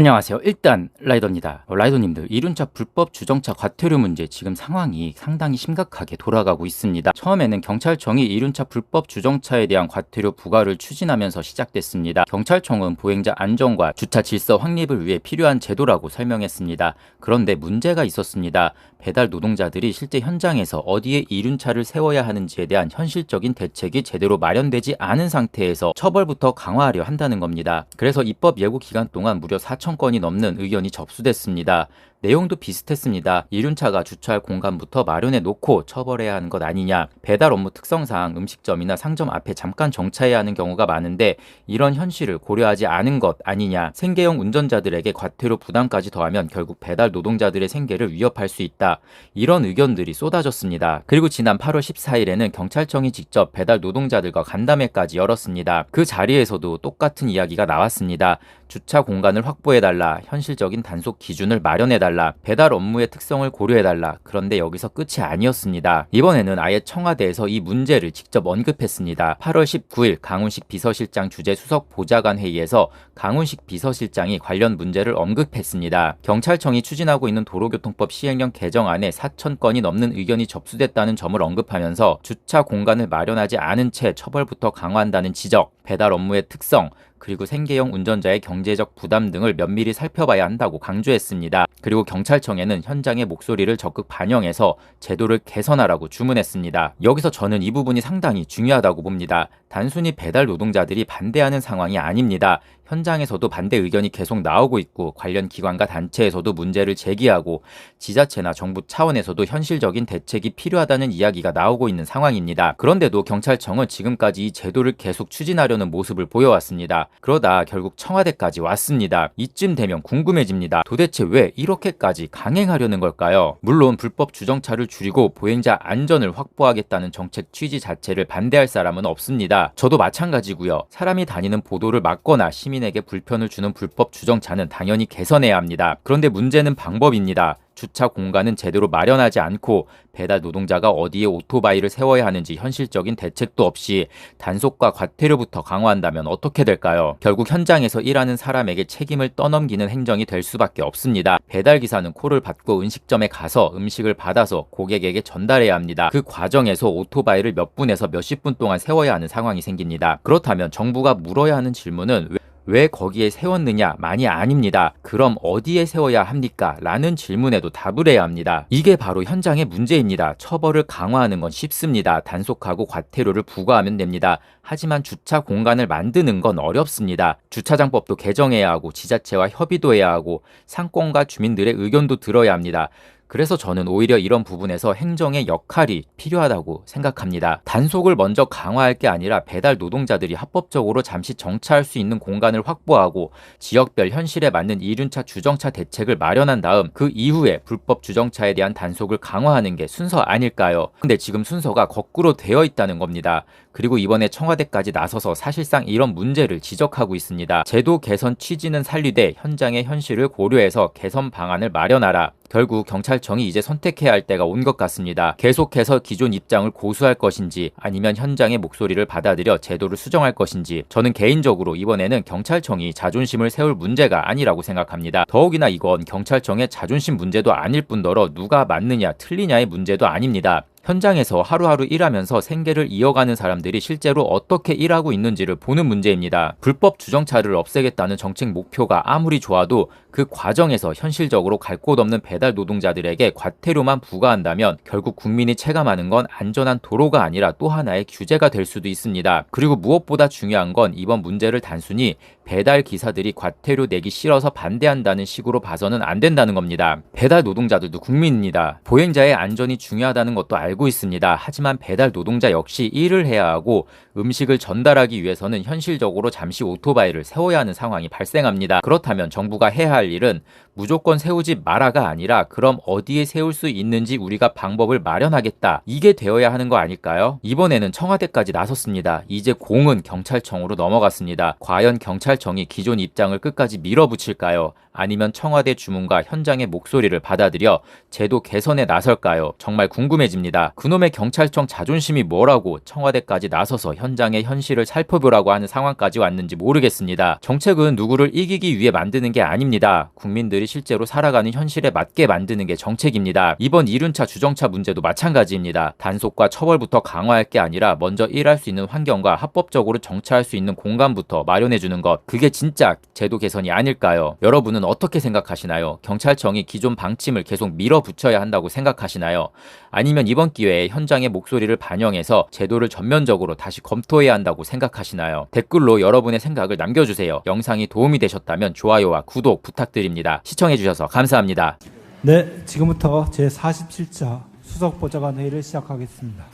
안녕하세요. 일단 라이더입니다. 라이더님들, 이륜차 불법 주정차 과태료 문제 지금 상황이 상당히 심각하게 돌아가고 있습니다. 처음에는 경찰청이 이륜차 불법 주정차에 대한 과태료 부과를 추진하면서 시작됐습니다. 경찰청은 보행자 안전과 주차 질서 확립을 위해 필요한 제도라고 설명했습니다. 그런데 문제가 있었습니다. 배달 노동자들이 실제 현장에서 어디에 이륜차를 세워야 하는지에 대한 현실적인 대책이 제대로 마련되지 않은 상태에서 처벌부터 강화하려 한다는 겁니다. 그래서 입법 예고 기간 동안 무려 4,000건이 넘는 의견이 접수됐습니다. 내용도 비슷했습니다. 이륜차가 주차할 공간부터 마련해 놓고 처벌해야 하는 것 아니냐. 배달 업무 특성상 음식점이나 상점 앞에 잠깐 정차해야 하는 경우가 많은데 이런 현실을 고려하지 않은 것 아니냐. 생계형 운전자들에게 과태료 부담까지 더하면 결국 배달 노동자들의 생계를 위협할 수 있다. 이런 의견들이 쏟아졌습니다. 그리고 지난 8월 14일에는 경찰청이 직접 배달 노동자들과 간담회까지 열었습니다. 그 자리에서도 똑같은 이야기가 나왔습니다. 주차 공간을 확보해달라. 현실적인 단속 기준을 마련해달라. 배달 업무의 특성을 고려해달라. 그런데 여기서 끝이 아니었습니다. 이번에는 아예 청와대에서 이 문제를 직접 언급했습니다. 8월 19일 강훈식 비서실장 주재 수석 보좌관 회의에서 강훈식 비서실장이 관련 문제를 언급했습니다. 경찰청이 추진하고 있는 도로교통법 시행령 개정안에 4,000건이 넘는 의견이 접수됐다는 점을 언급하면서 주차 공간을 마련하지 않은 채 처벌부터 강화한다는 지적, 배달 업무의 특성, 그리고 생계형 운전자의 경제적 부담 등을 면밀히 살펴봐야 한다고 강조했습니다. 그리고 경찰청에는 현장의 목소리를 적극 반영해서 제도를 개선하라고 주문했습니다. 여기서 저는 이 부분이 상당히 중요하다고 봅니다. 단순히 배달 노동자들이 반대하는 상황이 아닙니다. 현장에서도 반대 의견이 계속 나오고 있고 관련 기관과 단체에서도 문제를 제기하고 지자체나 정부 차원에서도 현실적인 대책이 필요하다는 이야기가 나오고 있는 상황입니다. 그런데도 경찰청은 지금까지 이 제도를 계속 추진하려는 모습을 보여왔습니다. 그러다 결국 청와대까지 왔습니다. 이쯤 되면 궁금해집니다. 도대체 왜 이렇게까지 강행하려는 걸까요? 물론 불법 주정차를 줄이고 보행자 안전을 확보하겠다는 정책 취지 자체를 반대할 사람은 없습니다. 저도 마찬가지고요. 사람이 다니는 보도를 막거나 시민에게 불편을 주는 불법 주정차는 당연히 개선해야 합니다. 그런데 문제는 방법입니다. 주차 공간은 제대로 마련하지 않고 배달 노동자가 어디에 오토바이를 세워야 하는지 현실적인 대책도 없이 단속과 과태료부터 강화한다면 어떻게 될까요? 결국 현장에서 일하는 사람에게 책임을 떠넘기는 행정이 될 수밖에 없습니다. 배달기사는 콜을 받고 음식점에 가서 음식을 받아서 고객에게 전달해야 합니다. 그 과정에서 오토바이를 몇 분에서 몇십 분 동안 세워야 하는 상황이 생깁니다. 그렇다면 정부가 물어야 하는 질문은 왜 거기에 세웠느냐? 많이 아닙니다. 그럼 어디에 세워야 합니까? 라는 질문에도 답을 해야 합니다. 이게 바로 현장의 문제입니다. 처벌을 강화하는 건 쉽습니다. 단속하고 과태료를 부과하면 됩니다. 하지만 주차 공간을 만드는 건 어렵습니다. 주차장법도 개정해야 하고 지자체와 협의도 해야 하고 상권과 주민들의 의견도 들어야 합니다. 그래서 저는 오히려 이런 부분에서 행정의 역할이 필요하다고 생각합니다. 단속을 먼저 강화할 게 아니라 배달 노동자들이 합법적으로 잠시 정차할 수 있는 공간을 확보하고 지역별 현실에 맞는 이륜차 주정차 대책을 마련한 다음 그 이후에 불법 주정차에 대한 단속을 강화하는 게 순서 아닐까요? 근데 지금 순서가 거꾸로 되어 있다는 겁니다. 그리고 이번에 청와대까지 나서서 사실상 이런 문제를 지적하고 있습니다. 제도 개선 취지는 살리되 현장의 현실을 고려해서 개선 방안을 마련하라. 결국 경찰청이 이제 선택해야 할 때가 온 것 같습니다. 계속해서 기존 입장을 고수할 것인지 아니면 현장의 목소리를 받아들여 제도를 수정할 것인지 저는 개인적으로 이번에는 경찰청이 자존심을 세울 문제가 아니라고 생각합니다. 더욱이나 이건 경찰청의 자존심 문제도 아닐 뿐더러 누가 맞느냐 틀리냐의 문제도 아닙니다. 현장에서 하루하루 일하면서 생계를 이어가는 사람들이 실제로 어떻게 일하고 있는지를 보는 문제입니다. 불법 주정차를 없애겠다는 정책 목표가 아무리 좋아도 그 과정에서 현실적으로 갈 곳 없는 배달 노동자들에게 과태료만 부과한다면 결국 국민이 체감하는 건 안전한 도로가 아니라 또 하나의 규제가 될 수도 있습니다. 그리고 무엇보다 중요한 건 이번 문제를 단순히 배달 기사들이 과태료 내기 싫어서 반대한다는 식으로 봐서는 안 된다는 겁니다. 배달 노동자들도 국민입니다. 보행자의 안전이 중요하다는 것도 알고 있습니다. 하지만 배달 노동자 역시 일을 해야 하고 음식을 전달하기 위해서는 현실적으로 잠시 오토바이를 세워야 하는 상황이 발생합니다. 그렇다면 정부가 해야 할 일은 무조건 세우지 마라가 아니라 그럼 어디에 세울 수 있는지 우리가 방법을 마련하겠다. 이게 되어야 하는 거 아닐까요? 이번에는 청와대까지 나섰습니다. 이제 공은 경찰청으로 넘어갔습니다. 과연 경찰청이 기존 입장을 끝까지 밀어붙일까요? 아니면 청와대 주문과 현장의 목소리를 받아들여 제도 개선에 나설까요? 정말 궁금해집니다. 있습니다. 그놈의 경찰청 자존심이 뭐라고 청와대까지 나서서 현장의 현실을 살펴보라고 하는 상황까지 왔는지 모르겠습니다. 정책은 누구를 이기기 위해 만드는 게 아닙니다. 국민들이 실제로 살아가는 현실에 맞게 만드는 게 정책입니다. 이번 이륜차 주정차 문제도 마찬가지입니다. 단속과 처벌부터 강화할 게 아니라 먼저 일할 수 있는 환경과 합법적으로 정차할 수 있는 공간부터 마련해주는 것, 그게 진짜 제도 개선이 아닐까요? 여러분은 어떻게 생각하시나요? 경찰청이 기존 방침을 계속 밀어붙여야 한다고 생각하시나요? 아니면 이번 기회에 현장의 목소리를 반영해서 제도를 전면적으로 다시 검토해야 한다고 생각하시나요? 댓글로 여러분의 생각을 남겨주세요. 영상이 도움이 되셨다면 좋아요와 구독 부탁드립니다. 시청해주셔서 감사합니다. 네, 지금부터 제47차 수석보좌관 회의를 시작하겠습니다.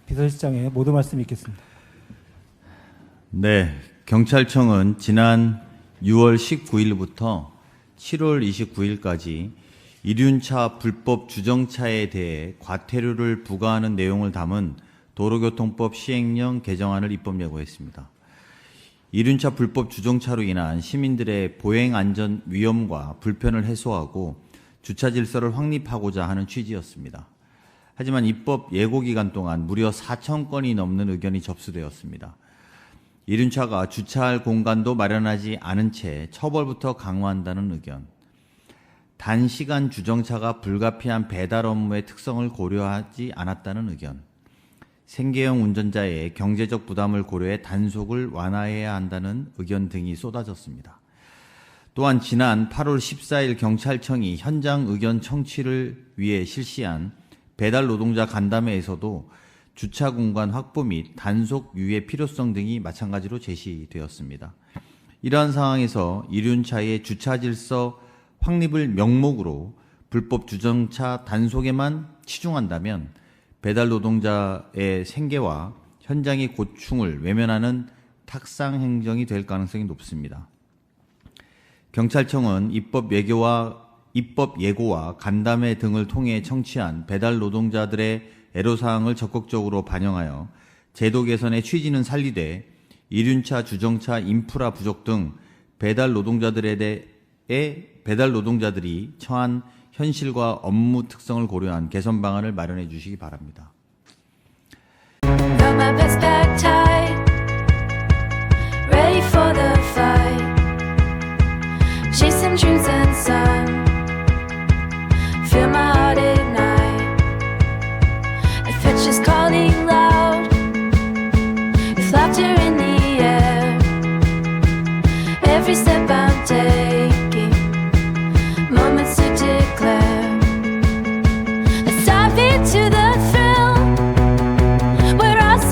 비서실장의 모두 말씀 있겠습니다. 네, 경찰청은 지난 6월 19일부터 7월 29일까지 이륜차 불법 주정차에 대해 과태료를 부과하는 내용을 담은 도로교통법 시행령 개정안을 입법 예고했습니다. 이륜차 불법 주정차로 인한 시민들의 보행 안전 위험과 불편을 해소하고 주차 질서를 확립하고자 하는 취지였습니다. 하지만 입법 예고 기간 동안 무려 4,000건이 넘는 의견이 접수되었습니다. 이륜차가 주차할 공간도 마련하지 않은 채 처벌부터 강화한다는 의견, 단시간 주정차가 불가피한 배달 업무의 특성을 고려하지 않았다는 의견, 생계형 운전자의 경제적 부담을 고려해 단속을 완화해야 한다는 의견 등이 쏟아졌습니다. 또한 지난 8월 14일 경찰청이 현장 의견 청취를 위해 실시한 배달 노동자 간담회에서도 주차 공간 확보 및 단속 유예 필요성 등이 마찬가지로 제시되었습니다. 이러한 상황에서 이륜차의 주차 질서 확립을 명목으로 불법 주정차 단속에만 치중한다면 배달 노동자의 생계와 현장의 고충을 외면하는 탁상 행정이 될 가능성이 높습니다. 경찰청은 입법 예고와 간담회 등을 통해 청취한 배달 노동자들의 애로사항을 적극적으로 반영하여 제도 개선의 취지는 살리되 이륜차 주정차 인프라 부족 등 배달 노동자들이 처한 현실과 업무 특성을 고려한 개선 방안을 마련해 주시기 바랍니다.